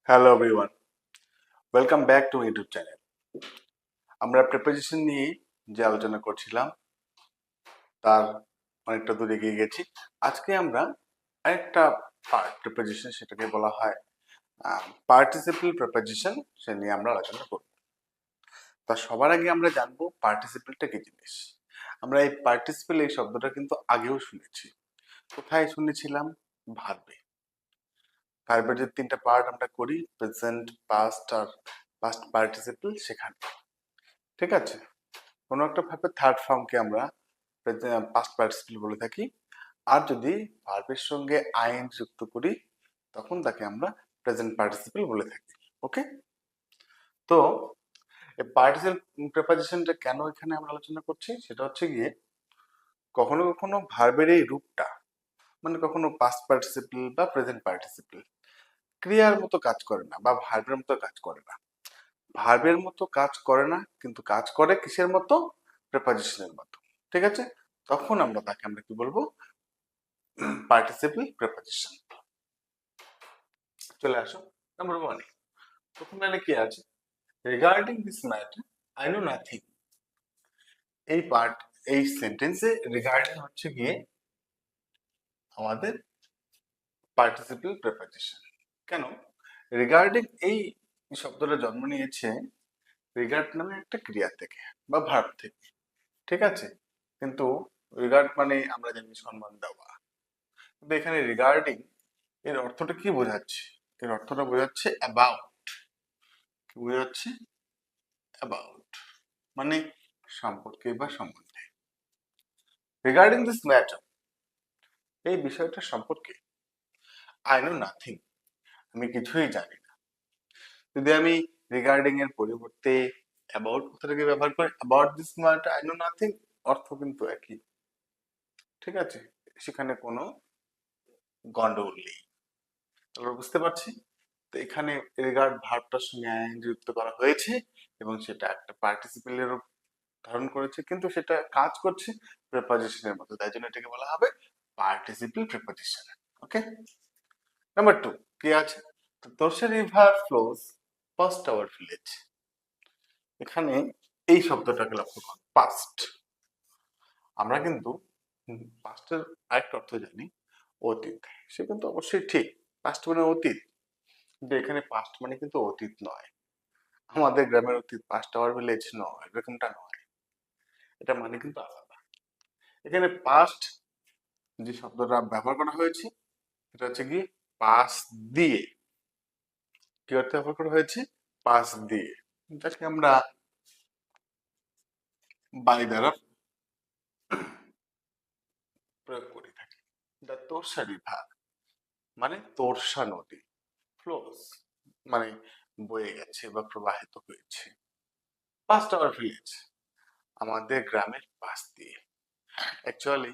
Hello everyone, welcome back to YouTube channel. আমরা preposition নিয়ে যে আলোচনা করছিলাম তার অনেকটা দূর এগিয়ে গেছি। আজকে আমরা আরেকটা পার্ট প্রিপোজিশন, সেটাকে বলা হয় পার্টিসিপল প্রিপোজিশন, সে নিয়ে আমরা আলোচনা করব। তা সবার আগে আমরা জানবো পার্টিসিপলটা কি জিনিস। আমরা এই পার্টিসিপল এই শব্দটা কিন্তু আগেও শুনেছি। কোথায় শুনেছিলাম? ভার্বে। ভার্বের যে তিনটা পার্ট আমরা করি, প্রেজেন্ট, পাস্ট আর পাস্ট পার্টিসিপল, সেখানে। ঠিক আছে, কোনো একটা ভাবে থার্ড ফর্মকে আমরা পাস্ট পার্টিসিপল বলে থাকি। আর যদি ভার্বের সঙ্গে আইএন যুক্ত করি তখন তাকে আমরা প্রেজেন্ট পার্টিসিপল বলে থাকি। ওকে, তো এই পার্টিসিপল প্রিপোজিশনটা কেন এখানে আমরা আলোচনা করছি সেটা হচ্ছে গিয়ে, কখনো কখনো ভার্বের এই রূপটা, মানে কখনো পাস্ট পার্টিসিপল বা প্রেজেন্ট পার্টিসিপল ক্রিয়ার মতো কাজ করে না বা ভার্বের মতো কাজ করে না। ভার্বের মতো কাজ করে না, কিন্তু কাজ করে কিসের মতো? প্রিপোজিশনের মতো। ঠিক আছে, তখন আমরা কি বলবো? Participle preposition. চলে আসো নাম্বার 1 এ। প্রথম লাইনে কি আছে? Regarding this matter I know nothing. এই সেন্টেন্সে রিগার্ডিং হচ্ছে গিয়ে আমাদের পার্টিসিপল প্রিপোজিশন। কেন? রিগার্ডিং এই শব্দটা জন্ম নিয়েছে রিগার্ড নামে একটা ক্রিয়া থেকে বা ভার্ব থেকে। ঠিক আছে, কিন্তু রিগার্ড মানে আমরা জানি সম্মান দেওয়া, কিন্তু এখানে রিগার্ডিং এর অর্থটা কি বোঝাচ্ছে? এর অর্থটা বোঝাচ্ছে অ্যাবাউট। কি বোঝাচ্ছে? অ্যাবাউট মানে সম্পর্কে বা সম্বন্ধে। রিগার্ডিং দিস ম্যাটার, এই বিষয়টা সম্পর্কে আই নো নাথিং, আমি কিছুই জানি না। যদি আমি রিগার্ডিং এর পরিবর্তে অ্যাবাউট কথাটাকে ব্যবহার করি, about this matter I know nothing, অর্থ কিন্তু একই। ঠিক আছে, সেখানে কোনো গন্ডগোল নেই। আমরা বুঝতে পারছি। তো এখানে রিগার্ড ভার্বটার সঙ্গে আইএন যুক্ত করা হয়েছে এবং সেটা একটা পার্টিসিপেলের ধারণ করেছে, কিন্তু সেটা কাজ করছে প্রিপোজিশনের মতো, তাই জন্য এটাকে বলা হবে পার্টিসিপল প্রিপোজিশন। ওকে, নাম্বার 2 কি আছে? The Torsha river flows past our village. এখানে এই শব্দটাকে লক্ষ্য করো, পাস্ট। আমরা কিন্তু পাস্টের আরেকটা অর্থ জানি, অতীত। সে কিন্তু অবশ্যই ঠিক, পাস্ট মানে অতীত, কিন্তু এখানে পাস্ট মানে কিন্তু অতীত নয়। আমাদের গ্রামের অতীত পাস্ট আওয়ার ভিলেজ নয়, এরকমটা নয়। এটা মানে কিন্তু আলাদা। এখানে পাস্ট যে শব্দটা ব্যবহার করা হয়েছে এটা হচ্ছে কি পাস দিয়ে। কি অর্থে ব্যবহার করা হয়েছে? পাস দিয়ে, যাকে আমরা বাই দ্বারা প্রয়োগ করে থাকি। দা তোরসা রিভার মানে তোরসা নদী, ফ্লোস মানে বয়ে গেছে বা প্রবাহিত হয়েছে, পাস্ট আওয়ার ভিলেজ আমাদের গ্রামের পাশ দিয়ে। অ্যাকচুয়ালি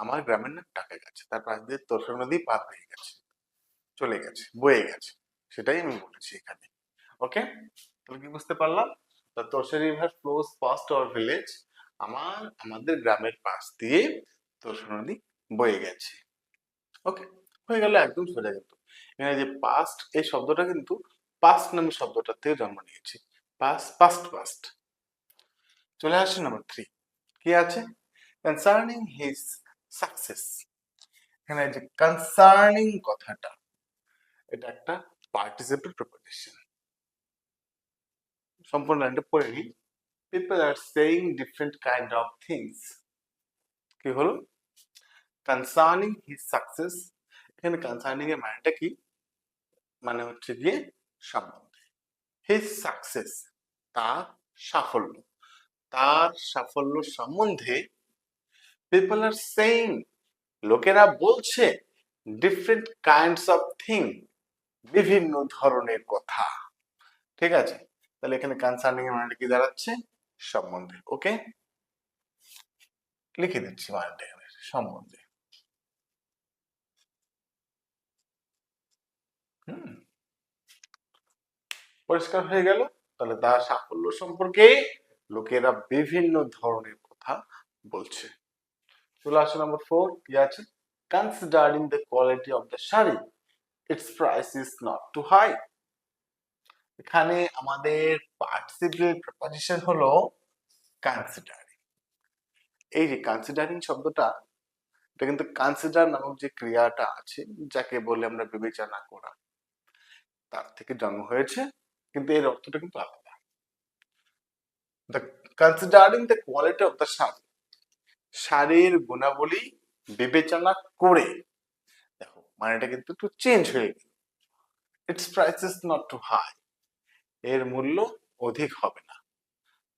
আমার গ্রামের নাম টাকা গেছে, তার পাশ দিয়ে তোরসা নদী পার হয়ে গেছে, চলে গেছে, বয়ে গেছে, সেটাই আমি বলেছি এখানে। ওকে, তাহলে কি বুঝতে পারলাম? The Torsa river flows past our village, আমাদের গ্রামের পাশ দিয়ে তোরসা নদী বয়ে গেছে। ওকে, হয়ে গেল, একদম সোজা। কিন্তু এখানে যে পাস্ট এই শব্দটা কিন্তু পাস্ট নামের শব্দটার থেকে জন্ম নিয়েছে। Past past past. চলে আসে নাম্বার 3, কি আছে? Concerning his success. এখানে যে কনসার্নিং কথাটা, এটা একটা পার্টিসিপল প্রিপোজিশন। সম্পূর্ণ লাইনটা পড়ে নিই। People are saying different kind of things. কি হলো? কনসার্নিং হিজ সাকসেস, এখানে কনসার্নিং এর মানেটা কি? মানে হচ্ছে গিয়ে সম্বন্ধে। হিজ সাকসেস তার সাফল্য, তার সাফল্য সম্বন্ধে পিপল আর সেইং লোকেরা বলছে ডিফারেন্ট কাইন্ডস অফ থিং বিভিন্ন ধরনের কথা। ঠিক আছে, তাহলে এখানে কনসার্নিং এর মানেটা কি দাঁড়াচ্ছে? সম্বন্ধে। ওকে, লিখে দিচ্ছি মানেটা এখানে সম্বন্ধে। হুম, পরিষ্কার হয়ে গেল। তাহলে তার সাফল্য সম্পর্কে লোকেরা বিভিন্ন ধরনের কথা বলছে। চলে আসো নাম্বার 4, কি আছে? Considering the quality of the sari its price is not too high. এখানে আমাদের পার্টিসিপেল প্রিপোজিশন হলো কনসিডারিং। এই যে কনসিডারিং শব্দটা, এটা কিন্তু কনসিডার নামক যে ক্রিয়াটা আছে, যাকে বলে আমরা বিবেচনা করা, তার থেকে জন্ম হয়েছে, কিন্তু এর অর্থটা কিন্তু আলাদা। The considering the quality of the sari, শাড়ির গুণাবলী বিবেচনা করে। দেখো মানেটা কিন্তু একটু চেঞ্জ হয়ে গেল। Its price is not too high, এর মূল্য অধিক হবে না।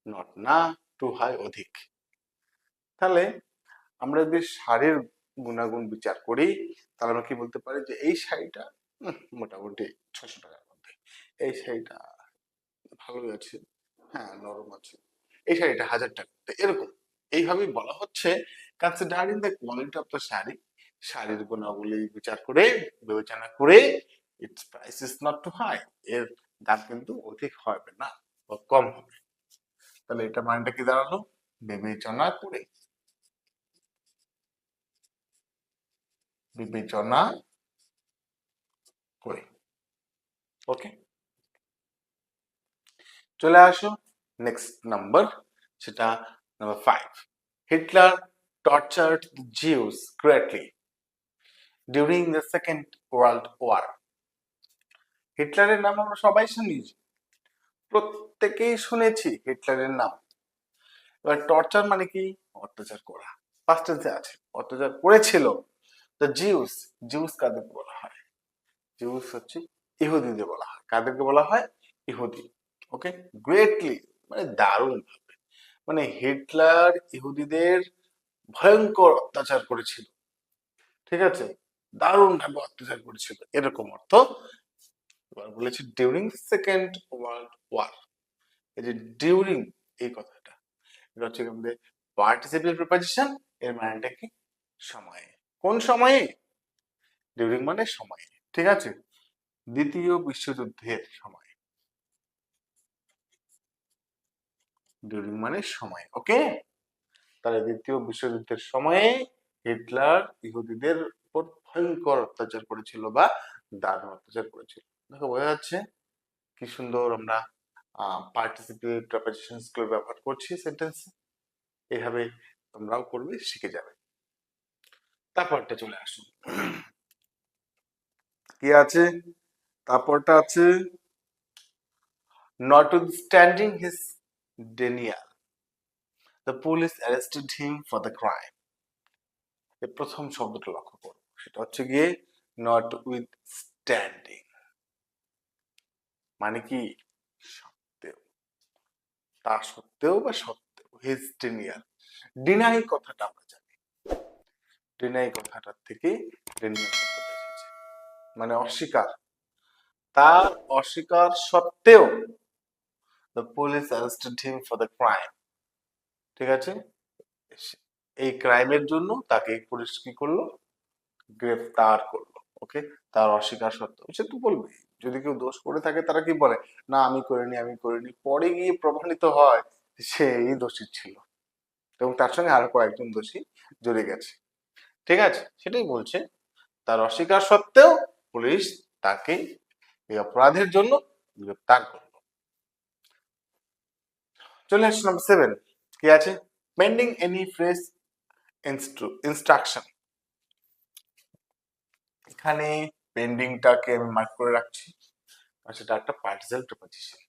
নট না, টু হাই অধিক। তাহলে আমরা যদি শাড়ির গুণাগুণ বিচার করি, তাহলে আমরা কি বলতে পারি যে এই শাড়িটা মোটামুটি 600 টাকার মধ্যে, এই শাড়িটা ভালোই আছে, হ্যাঁ নরম আছে, এই শাড়িটা 1000 টাকা, এরকম এইভাবেই বলা হচ্ছে considering the quality of the sari, শাড়ির গুণাবলী বিচার করে, বিবেচনা করে, its price is not too high, এর দাম কিন্তু অধিক হবে না বা কম হবে। তাহলে এটা মানেটা কি দাঁড়ালো? বিবেচনা করে, বিবেচনা করে। ওকে, চলে আসো নেক্সট নাম্বার, সেটা number 5। Hitler tortured the Jews greatly during the Second World War. হিটলারের নাম আমরা সবাই শুনি, প্রত্যেকেই শুনেছি হিটলারের নাম। এবার টর্চার মানে কি? অত্যাচার করা। ফার্স্ট টেন্সে আছে, অত্যাচার করেছিল। দ্য জিউস, জিউস কাদেরকে বলা হয়? জিউস হচ্ছে ইহুদিদের বলা হয়। কাদেরকে বলা হয়? ইহুদি। ওকে, গ্রেটলি মানে দারুণ ভাবে, মানে হিটলার ইহুদিদের ভয়ঙ্কর অত্যাচার করেছিল, ঠিক আছে, দারুণ ভাবে অত্যাচার করেছিল, এরকম অর্থ। এবার বলেছে ডিউরিং সেকেন্ড ওয়ার্ল্ড ওয়ার। এই যে ডিউরিং, এই কথাটা, এটা হচ্ছে আমাদের পার্টিসিপেল প্রিপোজিশন। এর মানেটা কি? সময়ে। কোন সময়ে? ডিউরিং মানে সময়ে, ঠিক আছে, দ্বিতীয় বিশ্বযুদ্ধের সময়। ডিউরিং মানে সময়। ওকে, তাহলে দ্বিতীয় বিশ্বযুদ্ধের সময়ে হিটলার ইহুদিদের উপর ভয়ঙ্কর অত্যাচার করেছিল বা দারুণ অত্যাচার করেছিল। দেখো বোঝা যাচ্ছে কি সুন্দর আমরা পার্টিসিপেল প্রিপোজিশনস গুলো ব্যবহার করছি সেন্টেন্সে। এভাবে তোমরাও করবে, শিখে যাবে। তারপরটা চলে আসুন, কি আছে? তারপরটা আছে notwithstanding his denial, the police arrested him for the crime. এই প্রথম শব্দটা লক্ষ্য করো, সেটা হচ্ছে গিয়ে নট উইথ স্ট্যান্ডিং, মানে কি? সত্ত্বেও, তা সত্ত্বেও বা সত্ত্বেও। হিজ ডেনিয়াল, ডিনাই কথাটা আমরা জানি, ডিনাই কথাটার থেকে ডেনিয়াল শব্দটা এসেছে, মানে অস্বীকার। তার অস্বীকার সত্ত্বেও the police arrested him for the crime, ঠিক আছে, এই ক্রাইমের জন্য তাকে পুলিশ কি করলো? গ্রেফতার করলো। ওকে, তার অস্বীকার সত্ত্বেও সে তো বলবে, যদি কেউ দোষ করে থাকে তারা কি বলে? না আমি করিনি, আমি করিনি। পরে গিয়ে প্রমাণিত হয় সেই দোষী ছিল এবং তার সঙ্গে আরো কয়েকজন দোষী জড়ে গেছে, ঠিক আছে, সেটাই বলছে। তার অস্বীকার সত্ত্বেও পুলিশ তাকে এই অপরাধের জন্য গ্রেফতার করলো। চলে আসছে নাম্বার 7, কি আছে? Pending any fresh instruction. এখানে পেন্ডিংটাকে আমি মার্ক করে রাখছি, আর সেটা একটা participle preposition.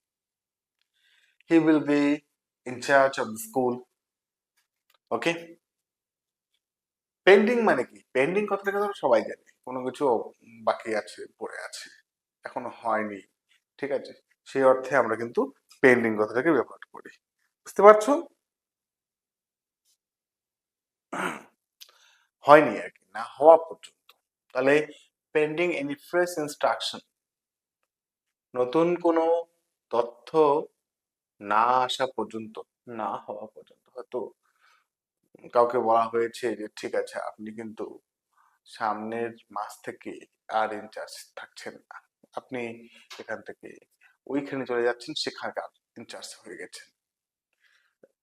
He will be in charge of the school. Okay, pending মানে কি? পেন্ডিং কথাটাকে ধরো সবাই জানে, কোনো কিছু বাকি আছে, পড়ে আছে, এখনো হয়নি, ঠিক আছে, সেই অর্থে আমরা কিন্তু পেন্ডিং কথাটাকে ব্যবহার করি। বুঝতে পারছো? হয়নি আর কি, না হওয়া পর্যন্ত। তাহলে পেন্ডিং এনি ফ্রেশ ইনস্ট্রাকশন, নতুন কোনো তথ্য না আসা পর্যন্ত, না হওয়া পর্যন্ত। হয়তো কাউকে বলা হয়েছে যে ঠিক আছে আপনি কিন্তু সামনের মাস থেকে আর ইনচার্জ থাকছেন না, আপনি এখান থেকে ওইখানে চলে যাচ্ছেন, সেখানকার ইনচার্জ হয়ে গেছেন।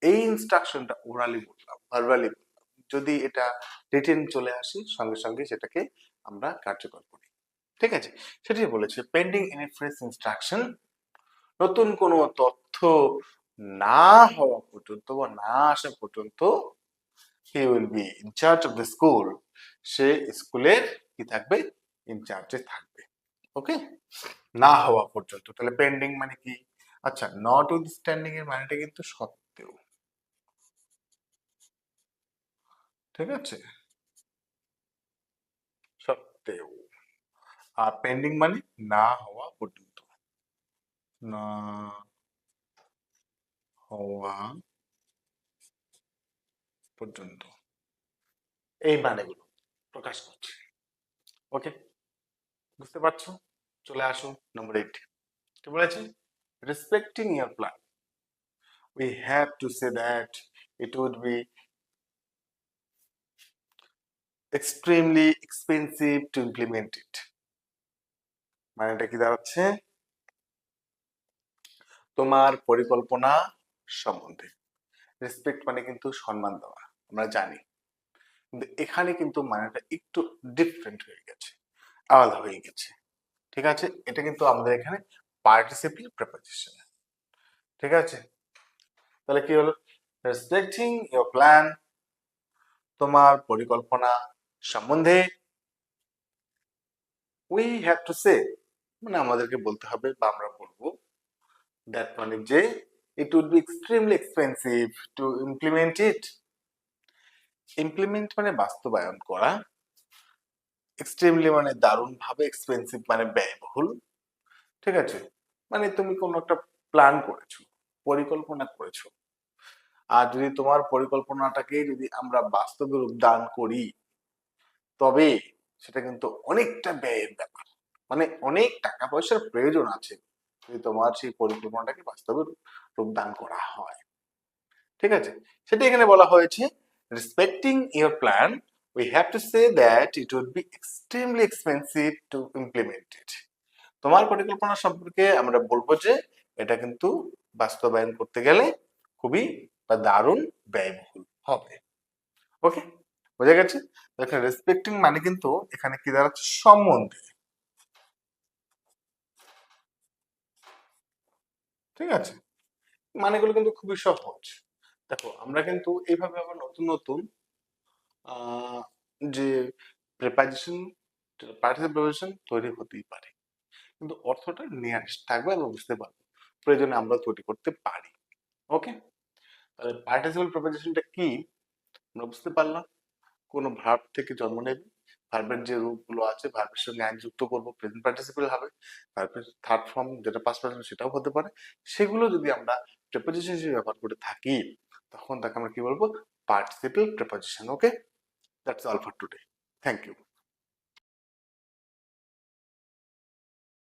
এই ইনস্ট্রাকশনটা ওরালি বললাম, ভার্বালি বললাম। যদি এটা রিটেন চলে আসে সঙ্গে সঙ্গে সেটাকে আমরা কার্যকর করি, ঠিক আছে, সেটাই বলেছে পেন্ডিং এনি ফ্রেশ ইনস্ট্রাকশন। নতুন কোনো তথ্য না হওয়া পর্যন্ত বা না আসা পর্যন্ত he will be in charge of the school, সে স্কুলের কি থাকবে, ইনচার্জে থাকবে। ওকে, না হওয়া পর্যন্ত। তাহলে পেন্ডিং মানে কি? আচ্ছা, নট উইথস্ট্যান্ডিং এর মানেটা কিন্তু সত্ত্বেও, ঠিক আছে, সত্ত্বেও। আর পেন্ডিং মানে না হওয়া পর্যন্ত, না হওয়া পর্যন্ত, এই মানেগুলো প্রকাশ করছে। ওকে, বুঝতে পারছো? চলে আসো নম্বর 8। কি বলেছে? Respecting year plan, we have to say that it would be extremely expensive to implement it। মানেটা কি দাঁড়াচ্ছে? তোমার পরিকল্পনা সম্বন্ধে, রেসপেক্ট মানে কিন্তু সম্মান দেওয়া, আমরা জানি, কিন্তু এখানে কিন্তু মানেটা একটু ডিফারেন্ট হয়ে গেছে, আলাদা হয়ে গেছে। ঠিক আছে, এটা কিন্তু আমাদের এখানে পার্টিসিপল প্রিপোজিশন। ঠিক আছে, তাহলে কি হলো? রেসপেক্টিং ইওর প্ল্যান, তোমার পরিকল্পনা সম্বন্ধে, উই হ্যাভ টু সে, মানে আমাদেরকে বলতে হবে বা আমরা বলবো, দ্যাট মানে যে it would be extremely expensive to implement it. Implement মানে বাস্তবায়ন করা, এক্সট্রিমলি মানে দারুণ ভাবে, এক্সপেন্সিভ মানে ব্যয়বহুল। ঠিক আছে, মানে তুমি কোনো একটা প্ল্যান করেছো, পরিকল্পনা করেছো, আর যদি তোমার পরিকল্পনাটাকে যদি আমরা বাস্তবে রূপদান করি, তবে সেটা কিন্তু অনেকটা ব্যয়ের ব্যাপার, মানে অনেক টাকা পয়সার প্রয়োজন আছে যদি তোমার সেই পরিকল্পনাটাকে বাস্তবে রূপদান করা হয়। ঠিক আছে, সেটা এখানে বলা হয়েছে, respecting your plan we have to say that it would be extremely expensive to implement it. তোমার পরিকল্পনা সম্পর্কে আমরা বলবো যে এটা কিন্তু বাস্তবায়ন করতে গেলে খুবই বা দারুণ ব্যয়বহুল হবে। ওকে, বোঝা গেছে? এখানে রেসপেক্টিং মানে কিন্তু এখানে কি দাঁড়াচ্ছে? সম্বন্ধে। ঠিক আছে, মানেগুলো কিন্তু খুবই সহজ। দেখো, আমরা কিন্তু এইভাবে আবার নতুন নতুন আহ, যে প্রিপোজিশন, পার্টিসিপল প্রিপোজিশন তৈরি হতেই পারে, কিন্তু অর্থটা নিয়ারেস্ট থাকবে, আমরা বুঝতে পারবো, প্রয়োজনে আমরা তৈরি করতে পারি। ওকে, তাহলে পার্টিসিপল প্রিপোজিশনটা কি আমরা বুঝতে পারলাম। কোনো ভার্ব থেকে জন্ম নেবে, ভার্বের যে রূপগুলো আছে ভার্বের সঙ্গে আইন যুক্ত করবো, প্রেজেন্ট পার্টিসিপল হবে, ভার্বের থার্ড ফর্ম যেটা পাস্ট পার্টিসিপল সেটাও হতে পারে। সেগুলো যদি আমরা প্রিপোজিশন হিসেবে ব্যবহার করে থাকি, তখন তাকে আমরা কি বলবো? Participle preposition. Okay, that's all for today. Thank you.